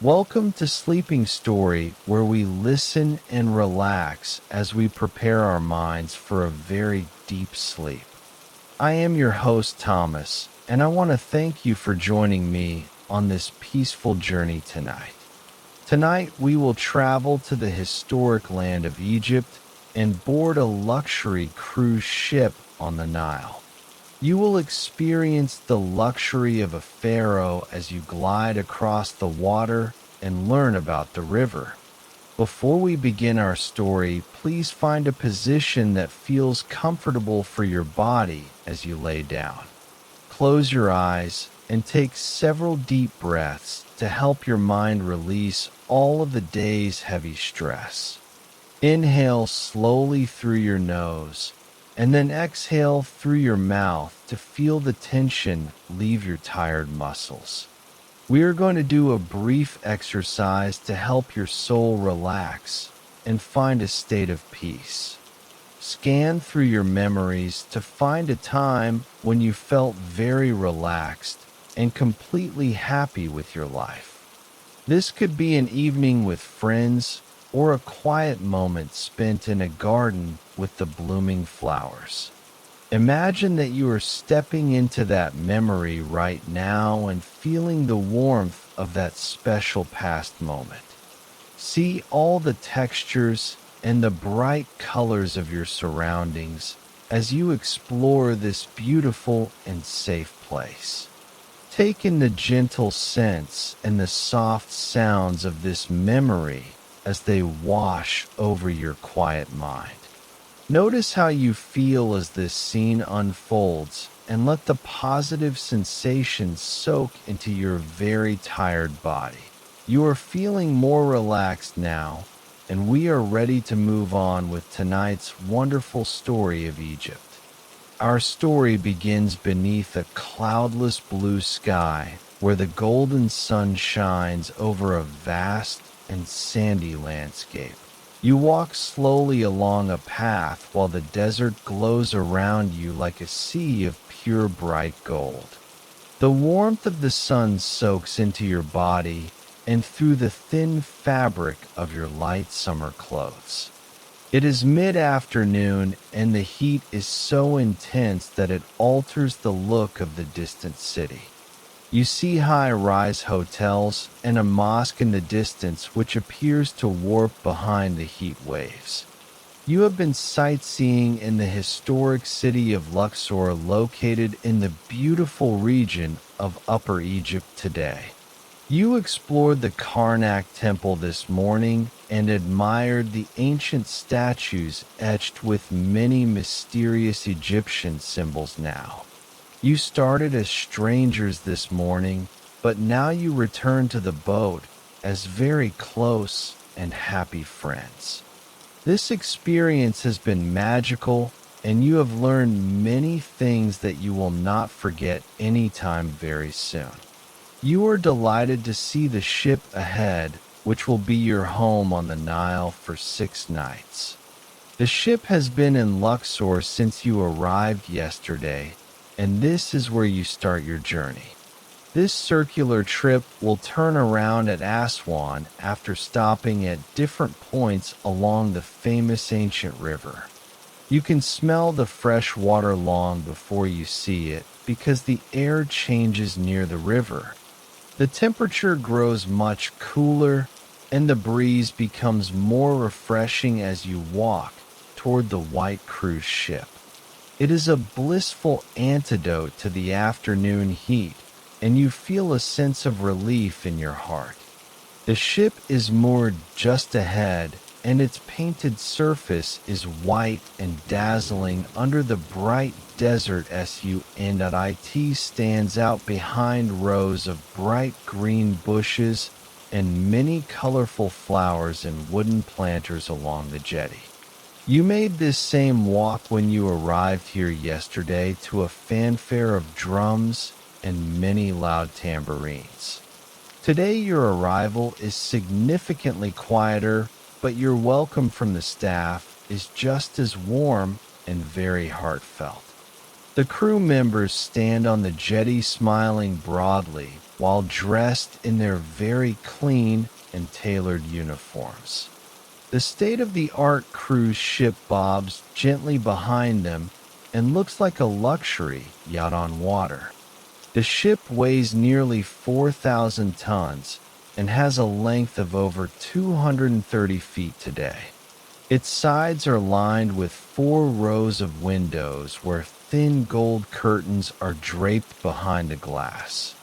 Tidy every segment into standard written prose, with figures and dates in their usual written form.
Welcome to Sleeping Story, where we listen and relax as we prepare our minds for a very deep sleep. I am your host, Thomas, and I want to thank you for joining me on this peaceful journey tonight. Tonight, we will travel to the historic land of Egypt and board a luxury cruise ship on the Nile. You will experience the luxury of a pharaoh as you glide across the water and learn about the river. Before we begin our story, please find a position that feels comfortable for your body as you lay down. Close your eyes and take several deep breaths to help your mind release all of the day's heavy stress. Inhale slowly through your nose and then exhale through your mouth to feel the tension leave your tired muscles. We are going to do a brief exercise to help your soul relax and find a state of peace. Scan through your memories to find a time when you felt very relaxed and completely happy with your life. This could be an evening with friends or a quiet moment spent in a garden with the blooming flowers. Imagine that you are stepping into that memory right now and feeling the warmth of that special past moment. See all the textures and the bright colors of your surroundings as you explore this beautiful and safe place. Take in the gentle scents and the soft sounds of this memory as they wash over your quiet mind. Notice how you feel as this scene unfolds and let the positive sensations soak into your very tired body. You are feeling more relaxed now, and we are ready to move on with tonight's wonderful story of Egypt. Our story begins beneath a cloudless blue sky where the golden sun shines over a vast and sandy landscape. You walk slowly along a path while the desert glows around you like a sea of pure bright gold. The warmth of the sun soaks into your body and through the thin fabric of your light summer clothes. It is mid-afternoon and the heat is so intense that it alters the look of the distant city. You see high-rise hotels and a mosque in the distance which appears to warp behind the heat waves. You have been sightseeing in the historic city of Luxor, located in the beautiful region of Upper Egypt today. You explored the Karnak temple this morning and admired the ancient statues etched with many mysterious Egyptian symbols now. You started as strangers this morning, but now you return to the boat as very close and happy friends. This experience has been magical, and you have learned many things that you will not forget anytime very soon. You are delighted to see the ship ahead, which will be your home on the Nile for 6 nights. The ship has been in Luxor since you arrived yesterday, and this is where you start your journey. This circular trip will turn around at Aswan after stopping at different points along the famous ancient river. You can smell the fresh water long before you see it because the air changes near the river. The temperature grows much cooler and the breeze becomes more refreshing as you walk toward the white cruise ship. It is a blissful antidote to the afternoon heat, and you feel a sense of relief in your heart. The ship is moored just ahead, and its painted surface is white and dazzling under the bright desert sun, and it stands out behind rows of bright green bushes and many colorful flowers and wooden planters along the jetty. You made this same walk when you arrived here yesterday to a fanfare of drums and many loud tambourines. Today your arrival is significantly quieter, but your welcome from the staff is just as warm and very heartfelt. The crew members stand on the jetty smiling broadly, while dressed in their very clean and tailored uniforms. The state-of-the-art cruise ship bobs gently behind them and looks like a luxury yacht on water. The ship weighs nearly 4,000 tons and has a length of over 230 feet today. Its sides are lined with 4 rows of windows where thin gold curtains are draped behind the glass.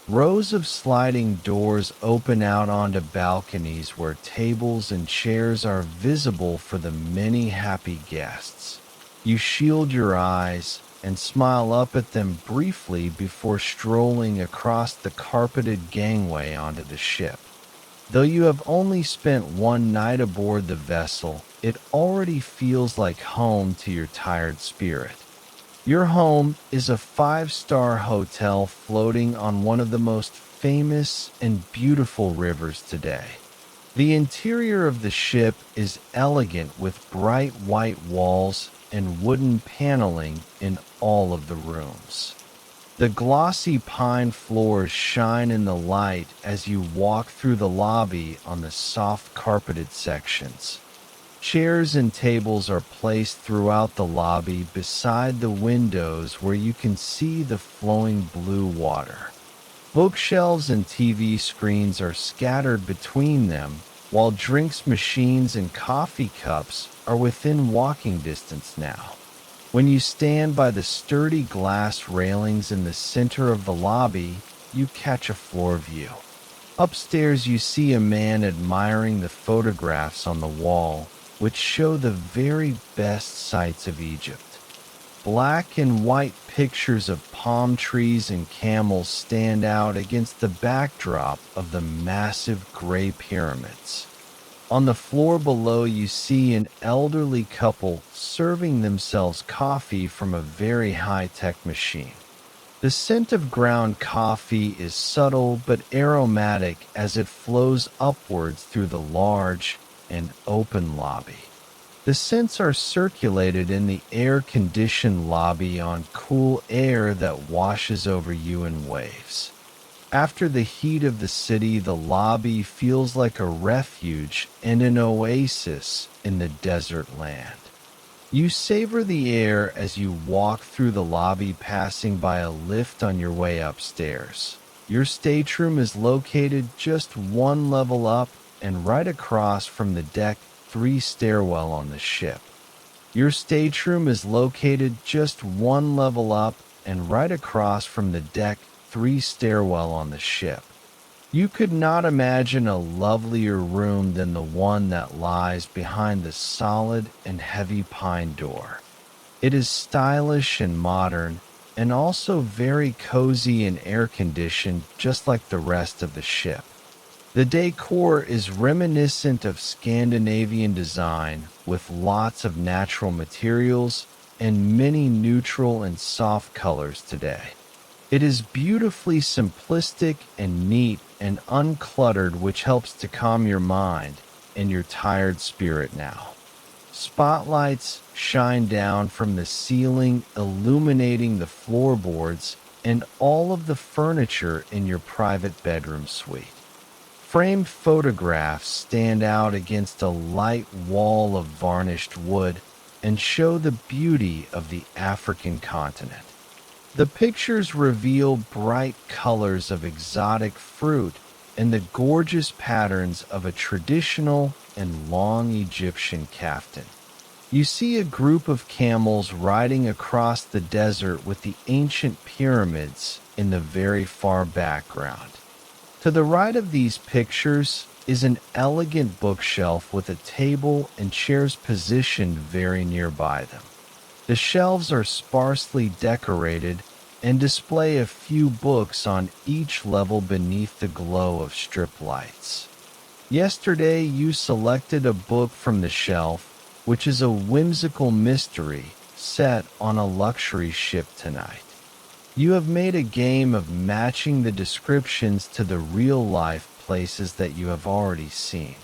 Rows of sliding doors open out onto balconies where tables and chairs are visible for the many happy guests. You shield your eyes and smile up at them briefly before strolling across the carpeted gangway onto the ship. Though you have only spent one night aboard the vessel, it already feels like home to your tired spirit. Your home is a 5-star hotel floating on one of the most famous and beautiful rivers today. The interior of the ship is elegant with bright white walls and wooden paneling in all of the rooms. The glossy pine floors shine in the light as you walk through the lobby on the soft carpeted sections. Chairs and tables are placed throughout the lobby beside the windows where you can see the flowing blue water. Bookshelves and TV screens are scattered between them, while drinks machines and coffee cups are within walking distance now. When you stand by the sturdy glass railings in the center of the lobby, you catch a floor view. Upstairs you see a man admiring the photographs on the wall, which show the very best sights of Egypt. Black and white pictures of palm trees and camels stand out against the backdrop of the massive gray pyramids. On the floor below you see an elderly couple serving themselves coffee from a very high-tech machine. The scent of ground coffee is subtle but aromatic as it flows upwards through the large and open lobby. The scents are circulated in the air-conditioned lobby on cool air that washes over you in waves. After the heat of the city, the lobby feels like a refuge and an oasis in the desert land. You savor the air as you walk through the lobby, passing by a lift on your way upstairs. Your stateroom is located just one level up and right across from the deck 3 stairwell on the ship. Your stateroom is located just one level up and right across from the deck 3 stairwell on the ship. You could not imagine a lovelier room than the one that lies behind the solid and heavy pine door. It is stylish and modern, and also very cozy and air-conditioned, just like the rest of the ship. The decor is reminiscent of Scandinavian design, with lots of natural materials and many neutral and soft colors today. It is beautifully simplistic and neat and uncluttered, which helps to calm your mind and your tired spirit now. Spotlights shine down from the ceiling, illuminating the floorboards and all of the furniture in your private bedroom suite. Framed photographs stand out against a light wall of varnished wood and show the beauty of the African continent. The pictures reveal bright colors of exotic fruit and the gorgeous patterns of a traditional and long Egyptian kaftan. You see a group of camels riding across the desert with the ancient pyramids in the very far background. To the right of these pictures is an elegant bookshelf with a table and chairs positioned very nearby them. The shelves are sparsely decorated and display a few books on each level beneath the glow of strip lights. Yesterday you selected a book from the shelf, which is a whimsical mystery set on a luxury ship tonight. You have made a game of matching the descriptions to the real-life places that you have already seen.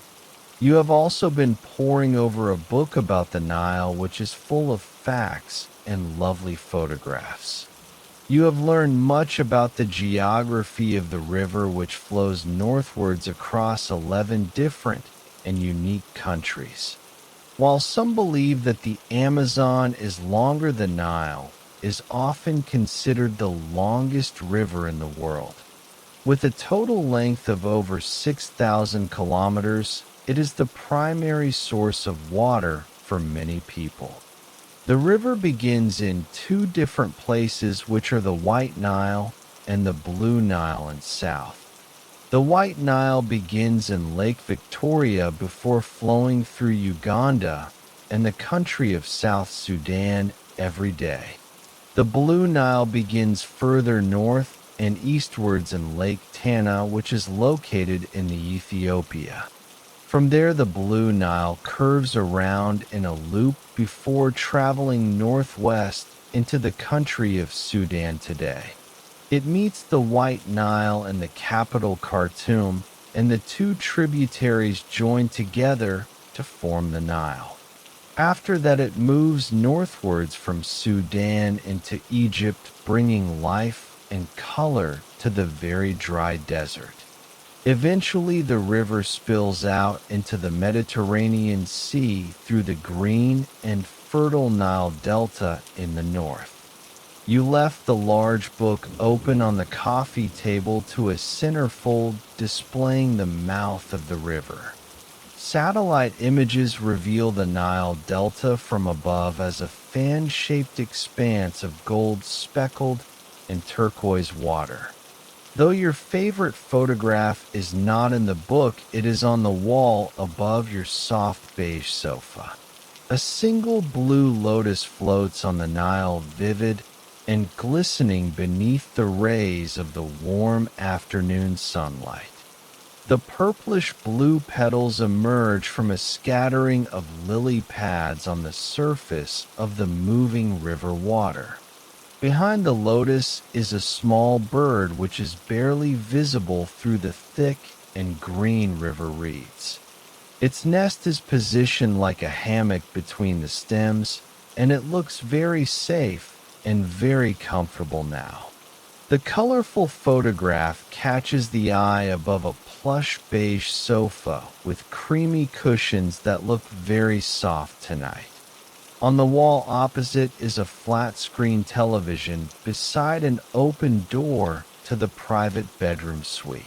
You have also been poring over a book about the Nile, which is full of facts and lovely photographs. You have learned much about the geography of the river, which flows northwards across 11 different and unique countries. While some believe that the Amazon is longer than Nile, is often considered the longest river in the world. With a total length of over 6,000 kilometers, it is the primary source of water for many people. The river begins in two different places, which are the White Nile and the Blue Nile in south. The White Nile begins in Lake Victoria before flowing through Uganda and the country of South Sudan every day. The Blue Nile begins further north and eastwards in Lake Tana, which is located in the Ethiopia. From there, the Blue Nile curves around in a loop before traveling northwest into the country of Sudan today. It meets the White Nile in the capital Khartoum, and the two tributaries join together to form the Nile. After that, it moves northwards from Sudan into Egypt, bringing life and color to the very dry desert. Eventually, the river spills out into the Mediterranean Sea through the green and fertile Nile Delta in the north. You left the large book open on the coffee table to a centerfold displaying the mouth of the river. Satellite images reveal the Nile Delta from above as a fan-shaped expanse of gold-speckled and turquoise water. Though your favorite photograph is not in the book, it is on the wall above your soft beige sofa. A single blue lotus floats on the Nile, vivid and glistening beneath the rays of the warm afternoon sunlight. The purplish blue petals emerge from a scattering of lily pads on the surface of the moving river water. Behind the lotus is a small bird which is barely visible through the thick and green river reeds. Its nest is positioned like a hammock between the stems, and it looks very safe and very comfortable now. The colorful photograph catches the eye above a plush beige sofa with creamy cushions that look very soft tonight. On the wall opposite is a flat-screen television beside an open door to the private bedroom suite.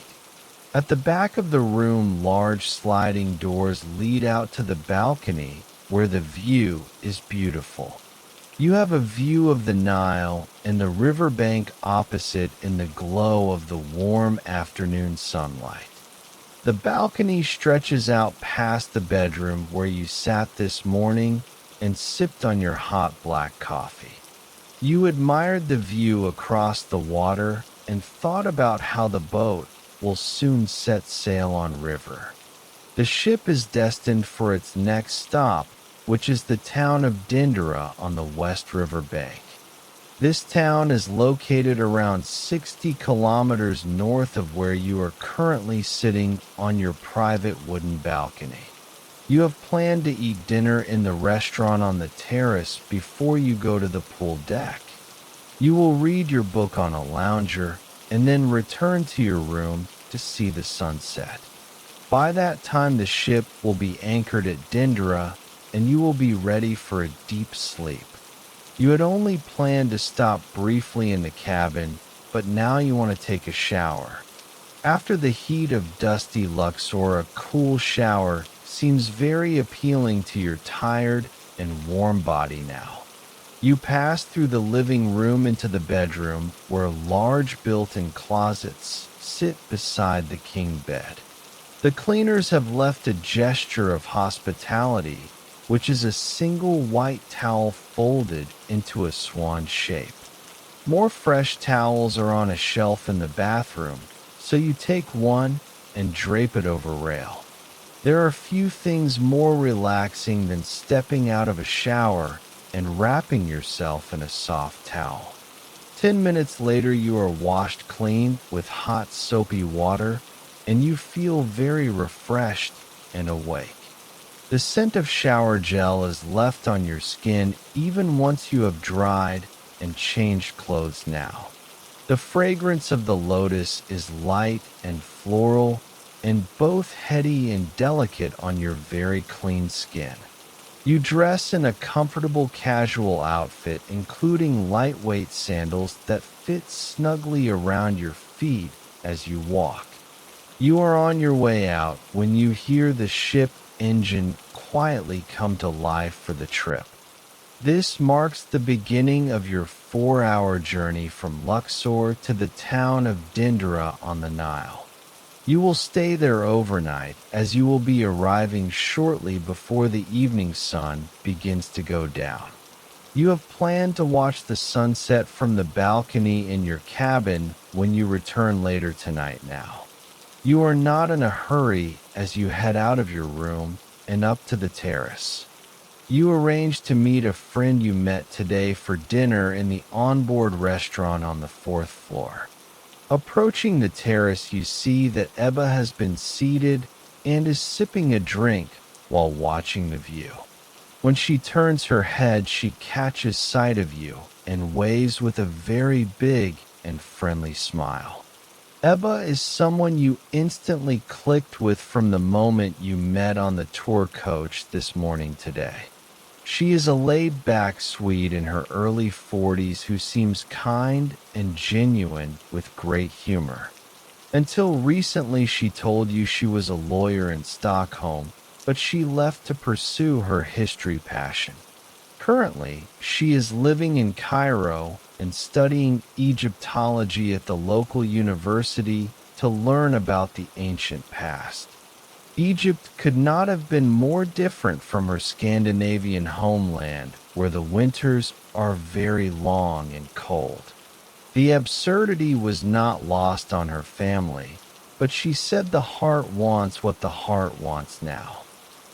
At the back of the room, large sliding doors lead out to the balcony where the view is beautiful. You have a view of the Nile and the riverbank opposite in the glow of the warm afternoon sunlight. The balcony stretches out past the bedroom where you sat this morning and sipped on your hot black coffee. You admired the view across the water and thought about how the boat will soon set sail on river. The ship is destined for its next stop, which is the town of Dendera on the West River bank. This town is located around 60 kilometers north of where you are currently sitting on your private wooden balcony. You have planned to eat dinner in the restaurant on the terrace before you go to the pool deck. You will read your book on a lounger and then return to your room to see the sunset. By that time, the ship will be anchored at Dendera and you will be ready for a deep sleep. You had only planned to stop briefly in the cabin, but now you want to take a shower. After the heat of dusty Luxor, a cool shower seems very appealing to your tired and warm body now. You pass through the living room into the bedroom where large built-in closets sit beside the king bed. The cleaners have left a gesture of hospitality, which is a single white towel folded into a swan shape. More fresh towels are on a shelf in the bathroom, so you take one and drape it over rail. There are few things more relaxing than stepping out of a shower and wrapping yourself in a soft towel. 10 minutes later, you are washed clean with hot soapy water, and you feel very refreshed and awake. The scent of shower gel is left on your skin even once you have dried and changed clothes now. The fragrance of the lotus is light and floral, and both heady and delicate on your very clean skin. You dress in a comfortable casual outfit, including lightweight sandals that fit snugly around your feet as you walk. You are on your way out when you hear the ship engine quietly come to life for the trip. This marks the beginning of your 4-hour journey from Luxor to the town of Dendera on the Nile. You will stay there overnight, as you will be arriving shortly before the evening sun begins to go down. You have planned to watch the sunset from the balcony in your cabin when you return later tonight now. You are not in a hurry as you head out of your room and up to the terrace. You arrange to meet a friend you met today for dinner in the onboard restaurant on the 4th floor. Approaching the terrace, you see that Ebba has been seated and is sipping a drink while watching the view. When she turns her head, she catches sight of you and waves with a very big and friendly smile. Ebba is someone you instantly clicked with from the moment you met on the tour coach this morning today. She is a laid-back Swede in her early 40s who seems kind and genuine with great humor. Until recently, she told you she was a lawyer in Stockholm, but she left to pursue her history passion. Currently, she is living in Cairo and studying Egyptology at the local university to learn about the ancient past. Egypt could not have been more different from her Scandinavian homeland, where the winters are very long and cold. The absurdity was not lost on her family, but she said the heart wants what the heart wants now.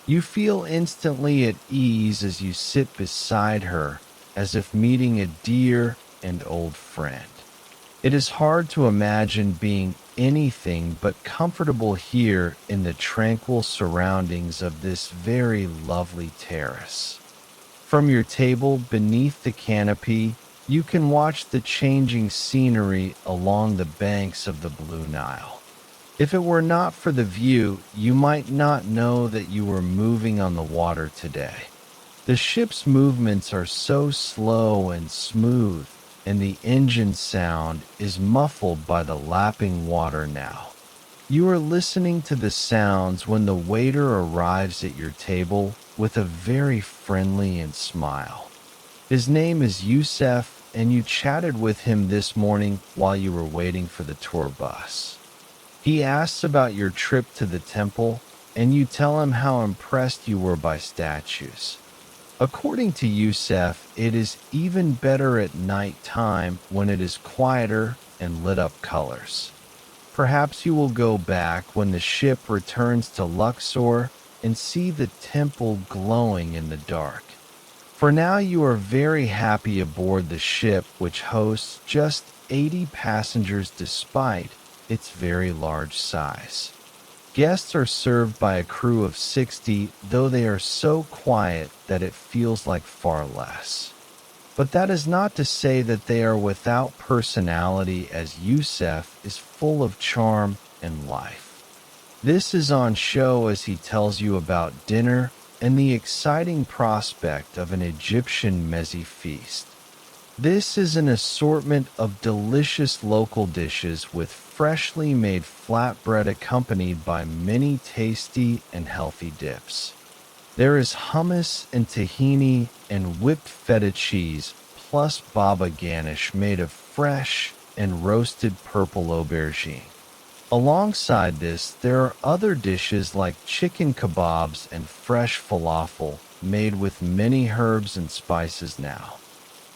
You feel instantly at ease as you sit beside her, as if meeting a dear and old friend. It is hard to imagine being anything but comfortable here in the tranquil surroundings of this very lovely terrace. From your table beneath the canopy, you can watch the changing scenery along the banks of the Blue Nile. If it were not for the view, you might not know that you were moving on the water today. The ship's movements are so slow and smooth, and the engine sound is muffled by the lapping water now. You are listening to the sounds when the waiter arrives at your table with a very friendly and smile. His name is Youssef, and you chatted with him this morning while you were waiting for the tour bus. He asks about your trip to the temple, and you tell him how impressed you were by statues. According to Youssef, it is even better at night time when it is quieter and lit up colors. Perhaps you will go back when the ship returns to Luxor and see the temple glowing in the dark. For now, you are very happy aboard the ship, which hosts just 80 passengers despite its very large size. Guests are served by a crew of 60, though they are so quiet that it feels like far less. But that is not to say that they are without personality, as Youssef is full of charm and life. This is on show as he tells you about dinner and the exciting prospect of an Egyptian mezze feast. This is an assortment of delicious local dishes with freshly made flatbread accompanied by many tasty and healthy dips. There is hummus and tahini and whipped feta cheese, plus baba ganoush made of fresh and roasted purple aubergine. Alongside this, there are other dishes like chicken kebabs and fresh falafel made with many herbs and spices now.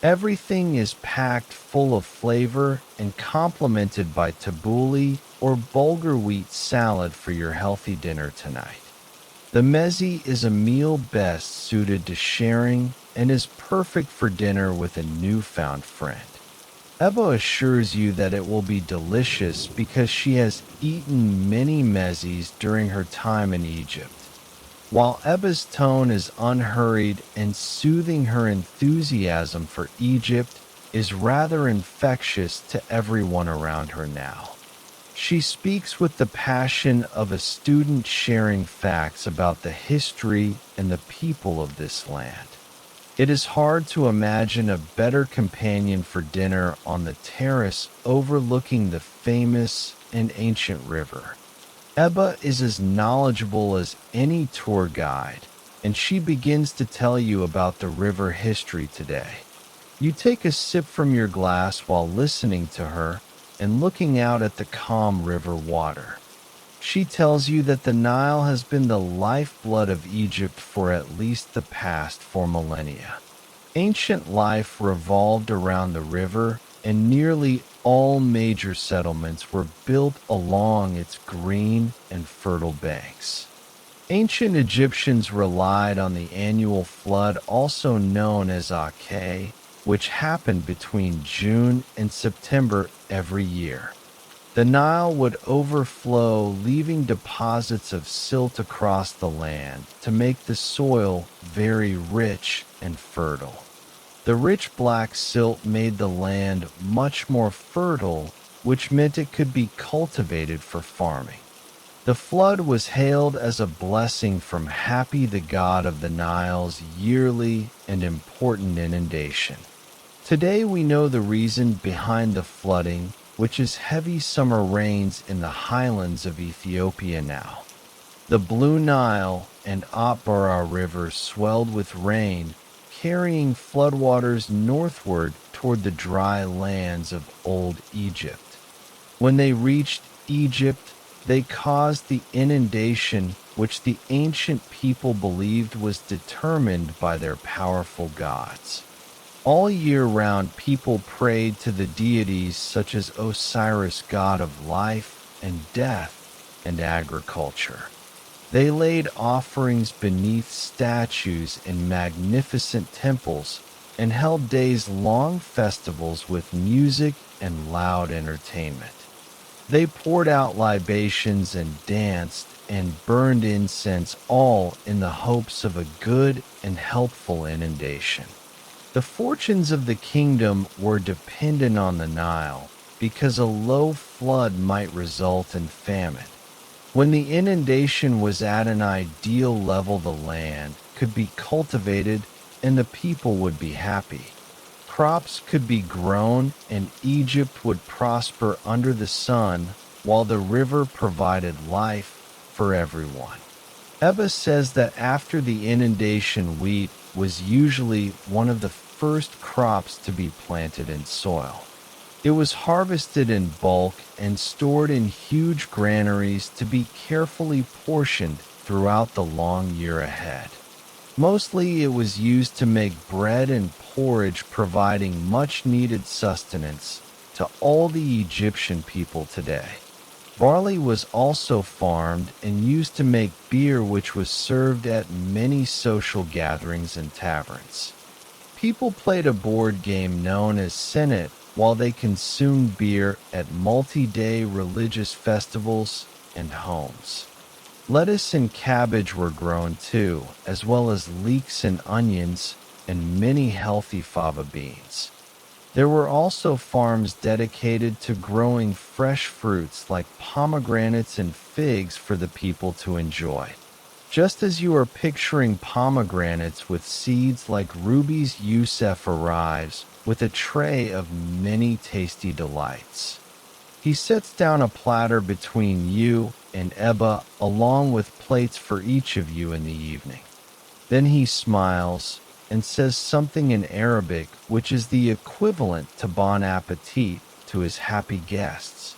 Everything is packed full of flavor and complemented by tabbouleh or bulgur wheat salad for your healthy dinner tonight. The mezze is a meal best suited to sharing and is perfect for dinner with a newfound friend. Ebba assures you that it will be delicious because she has eaten many mezzes during her time in Egypt. While Ebba's tone is unhurried and soothing her enthusiasm for Egypt, is rather infectious to everyone around her now. She speaks with the passion of a student sharing facts about the history and the people of this land. It is hard to imagine a better companion for dinner on the terrace overlooking the famous and ancient river. Ebba is as knowledgeable as any tour guide, and she begins to tell you about the river history today. You take a sip from your glass while listening to her and looking out at the calm river water. She tells you that the Nile has been the lifeblood of Egypt for at least the past 4 millennia. Ancient life revolved around the river, and nearly all major settlements were built along its green and fertile banks. Ancient Egyptians relied on the annual flood, also known as Ake, which happened between June and September every year. The Nile would overflow, leaving deposits of silt across the land to make the soil very rich and fertile. The rich black silt made the land much more fertile, which meant it could be cultivated for farming. The flood was hailed as a blessing from Happy, the god of the Nile's yearly and important inundation. Today we know the reason behind the flooding, which is heavy summer rains in the highlands of Ethiopia now. The Blue Nile and Atbara rivers swelled with rain, carrying floodwaters northward toward the dry lands of Old Egypt. When they reached Egypt, they caused the inundation which the ancient people believed was determined by their powerful gods. All year round, people prayed to the deities such as Osiris, god of life and death and agriculture. They laid offerings beneath statues in magnificent temples and held days-long festivals with music and loud entertainment. They poured out libations and danced and burned incense, all in the hopes of a good and helpful inundation. The fortunes of the kingdom were dependent on the Nile because a low flood might result in famine. When the inundation was at an ideal level, the land could be cultivated and the people would be happy. Crops could be grown and Egypt would prosper under the sun, while the river provided life for everyone. Ebba says that after the inundation, wheat was usually one of the first crops to be planted in soil. It was harvested in bulk and stored in huge granaries to be carefully portioned throughout the long year ahead. Mostly it was used to make bread and porridge, providing much-needed sustenance to all the Egyptian people today. Barley was also farmed and used to make beer, which was served at many social gatherings and taverns. People played a board game known as Senate while they consumed beer at multi-day religious festivals and homes. Lettuce and cabbage were grown too, as well as leeks and onions and many healthy fava beans. There were also farms dedicated to growing fresh fruits like pomegranates and figs for the people to enjoy. Just as you are picturing pomegranates with seeds like rubies, Yusuf arrives with a tray of many tasty delights. He sets down a platter between you and Ebba, along with plates for each of you in the evening. Then he smiles and says something in Arabic, which is the equivalent to bon appetit to his happy guests.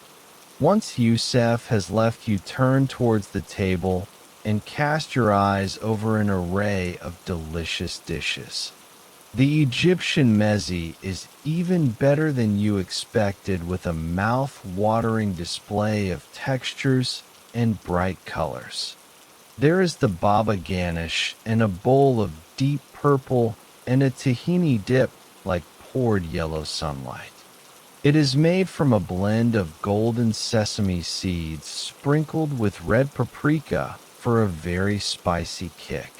Once Yusuf has left, you turn towards the table and cast your eyes over an array of delicious dishes. The Egyptian mezze is even better than you expected, with a mouth-watering display of textures and bright colors. There is the baba ganoush and a bowl of deep purple and a tahini dip like poured yellow sunlight. It is made from a blend of golden sesame seeds sprinkled with red paprika for a very spicy kick.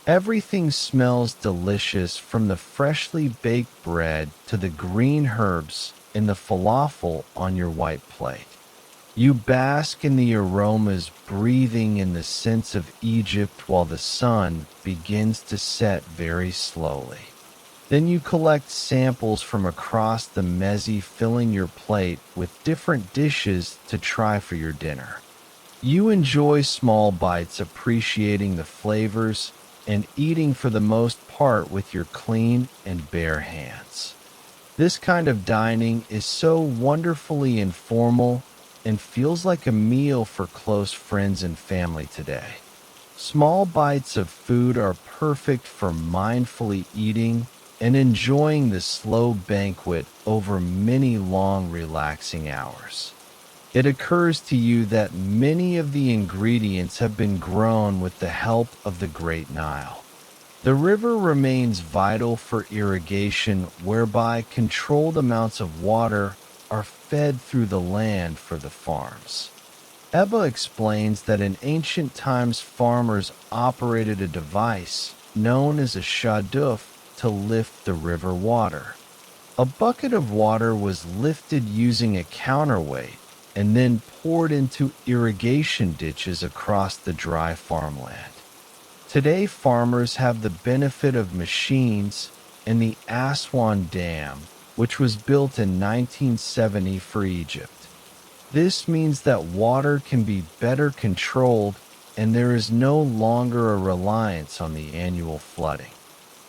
Everything smells delicious, from the freshly baked bread to the green herbs in the falafel on your white plate. You bask in the aromas, breathing in the scents of Egypt while the sun begins to set very slowly. Then you collect samples from across the mezze, filling your plate with different dishes to try for your dinner. You enjoy small bites, appreciating the flavors and eating for the most part with your clean and bare hands. This kind of dining is so wonderfully informal and feels like a meal for close friends and family today. Small bites of food are perfect for mindfully eating and enjoying the slow banquet over many long, relaxing hours. It occurs to you that many of the ingredients have been grown with the help of the Great Nile. The river remains vital for irrigation, whereby controlled amounts of water are fed through the land for the farms. Ebba explains that in ancient times farmers operated a device known as a shaduf to lift the river water. A bucket of water was lifted using a counterweight and then poured into irrigation ditches across the dry farmland. Today, farmers have the benefit of machines and the Aswan Dam, which was built in 1970 for Egypt. This means that water can be better controlled and there is no longer a reliance on the annual flooding.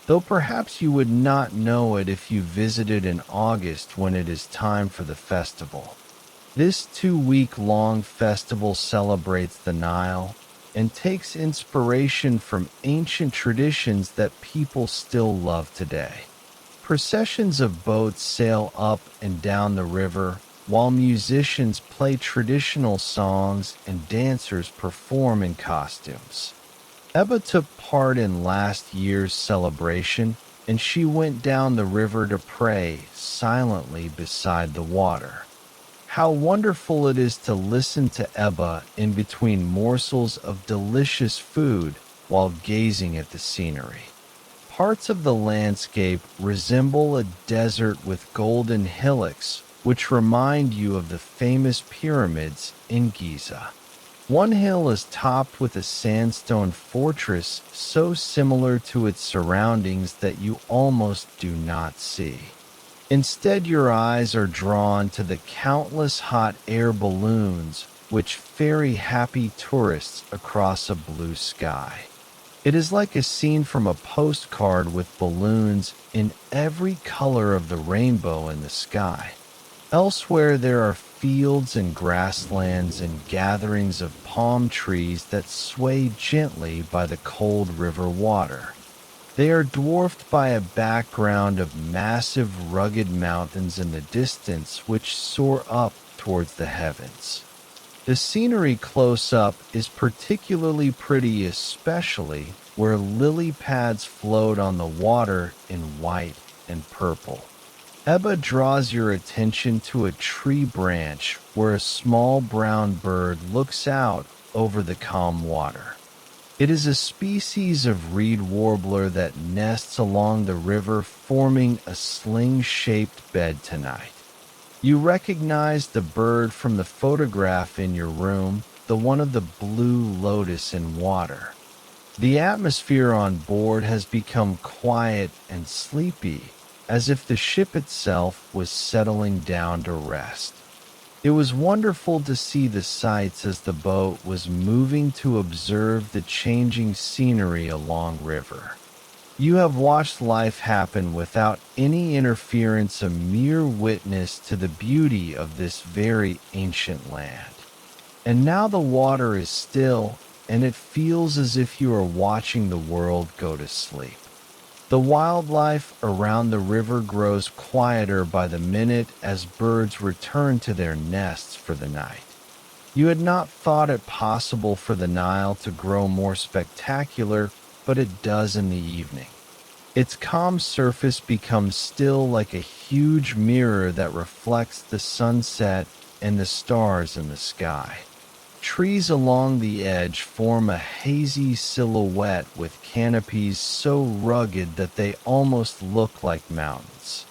Though perhaps you would not know it if you visited in August when it is time for the festival. This 2-week-long festival celebrates the Nile and takes inspiration from ancient traditions that people still love today. Processions of boats sail up and down the river, while musicians play traditional songs and dancers perform in costumes. Ebba took part in last year's celebration, and she went down the river to pray silently beside the water. How wonderful it is to listen to Ebba in between morsels of delicious food while gazing at the scenery. Parts of the landscape resemble a desert with golden hillocks, which remind you of the famous pyramids in Giza. One hill is topped with a sandstone fortress so similar to its surroundings that you almost do not see. Instead, your eyes are drawn to the countless hot air balloons which ferry happy tourists across a blue sky. It is like a scene from a postcard, with balloons in every color of the rainbow in the sky. Elsewhere, there are fields and grasslands and gatherings of palm trees that sway gently by the cold river water. They are dwarfed by a background of massive, rugged mountains in the distance which soar up towards the heavens. The scenery close up is particularly pretty, especially where lily pads float on the water in white and purple. Ebba draws your attention to a tree branch where a small brown bird looks out over the calm water. It is a species of reed warbler that nests along the river, forming a sling-shaped bed tonight. You recognize the bird from the photograph in your room, the one of the blue lotus in water. The atmosphere on board has become quiet and sleepy, as if the ship itself was settling down to rest. It was wonderful to see the sights as the boat was moving to observe the changing scenery along river. You have watched life happen without any interference, a mere witness to the beauty of this very ancient land. And now the water is still, and it feels as if you are watching the world go to sleep. The wildlife around the river grows quieter by the minute as birds return to their nests for the night. You had not thought it possible for the Nile to grow more spectacular, but it does in the evening. Its calm surface becomes still, like a huge mirror that reflects the sunset and the stars in the sky. Trees along the edge form a hazy silhouette with canopies so rugged that they almost look like mountains.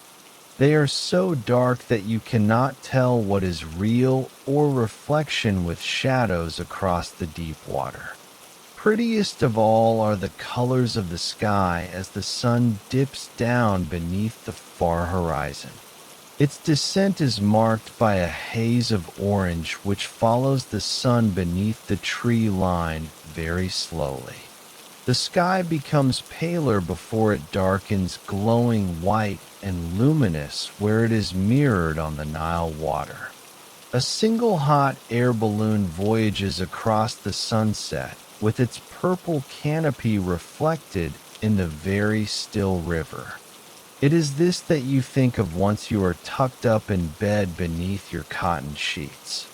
They are so dark that you cannot tell what is real or reflection with shadows across the deep water. Prettiest of all are the colors of the sky as the sun dips down beneath the far horizon. Its descent is marked by a haze of orange which follows the sun beneath the tree line very slowly. The sky becomes paler before it darkens, glowing white and luminous where it is mirrored on the Nile water. A single hot air balloon voyages across the sunset, with its purple canopy reflected in the very still river. It is this that you think of once you are tucked up in bed beneath your cotton sheets.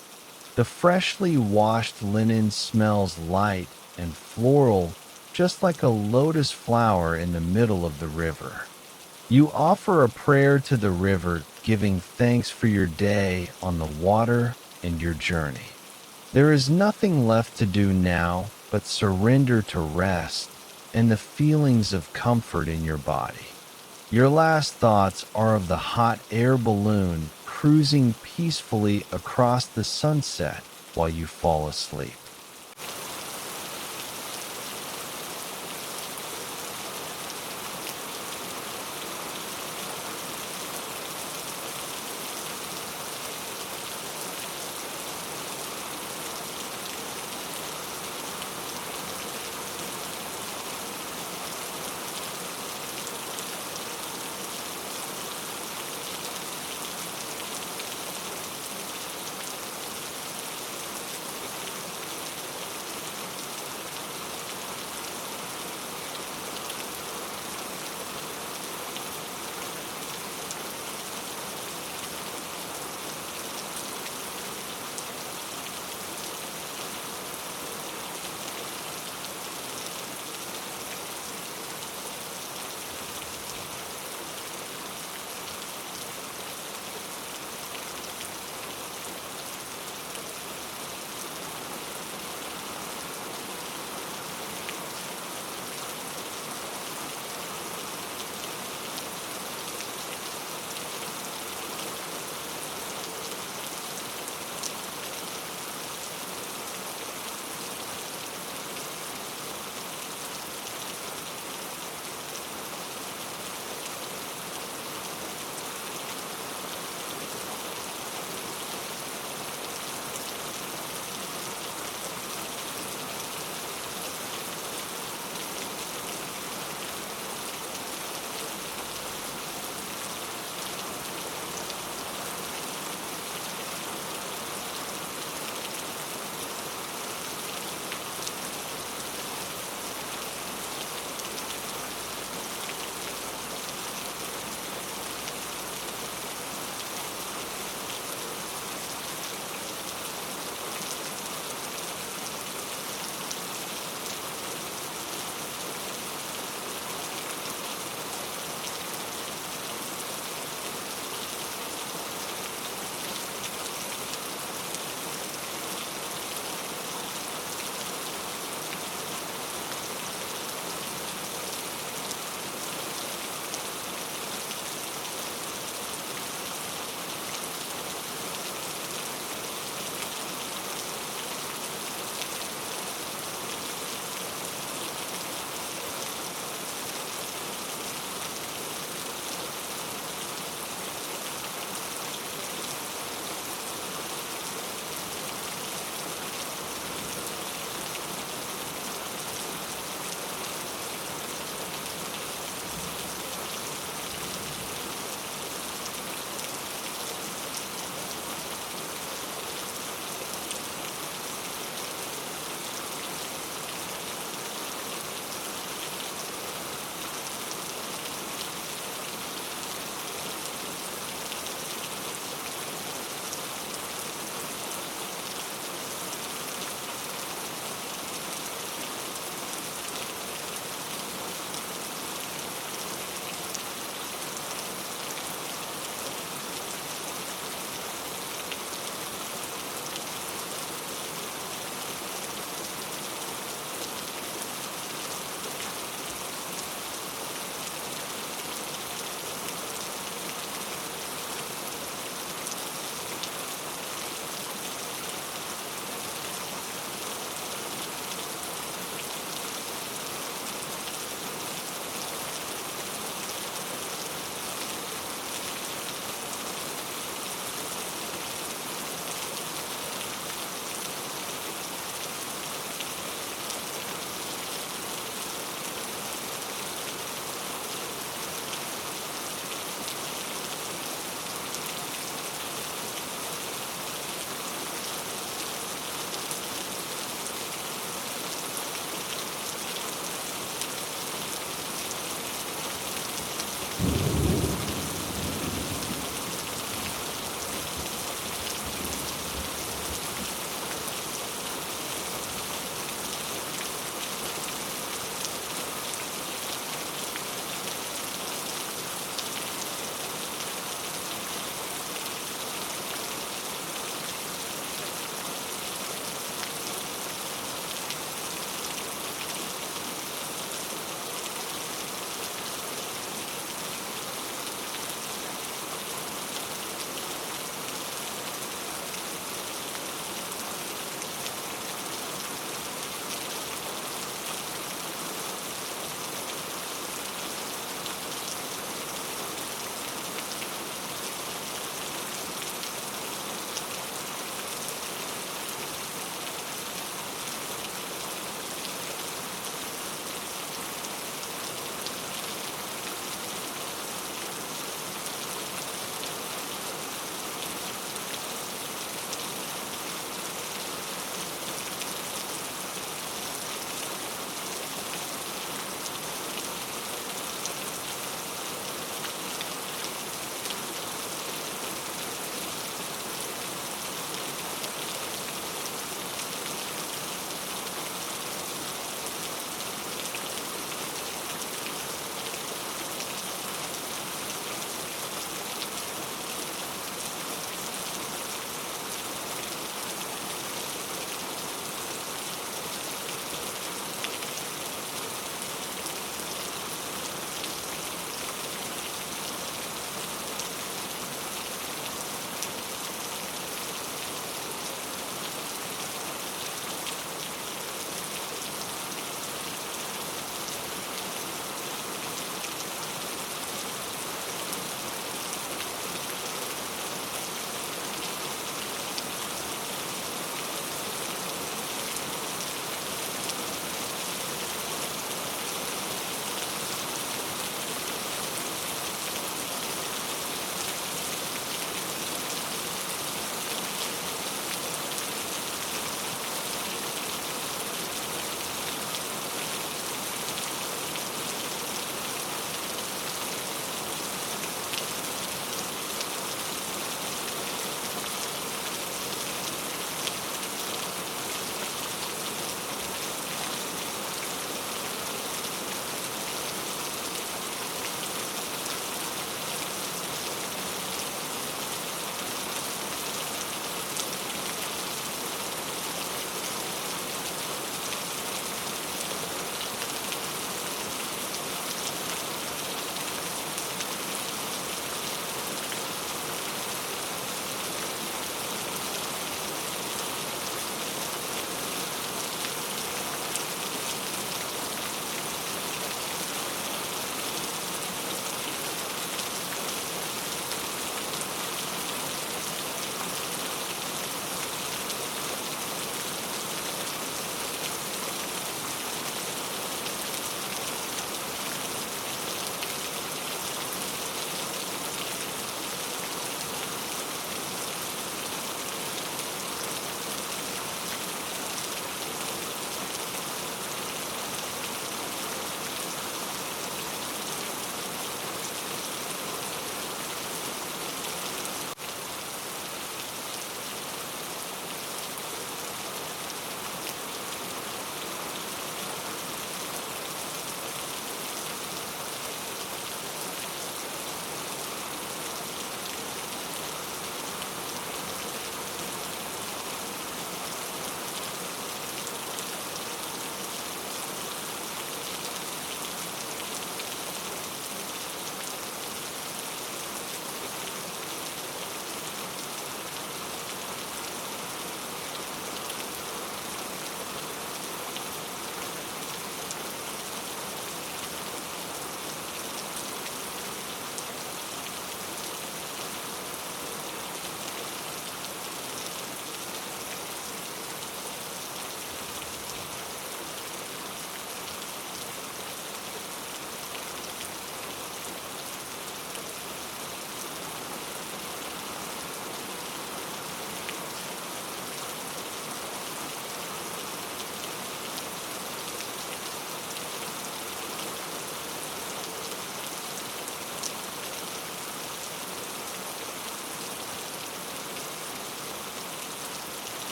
The freshly washed linen smells light and floral, just like a lotus flower in the middle of the river. You offer a prayer to the river, giving thanks for your day on the water and your journey. There is nothing left to do now but surrender to rest and the feelings of comfort in your body. Your last thoughts are of the hot air balloon cruising peacefully across the sunset while you fall asleep.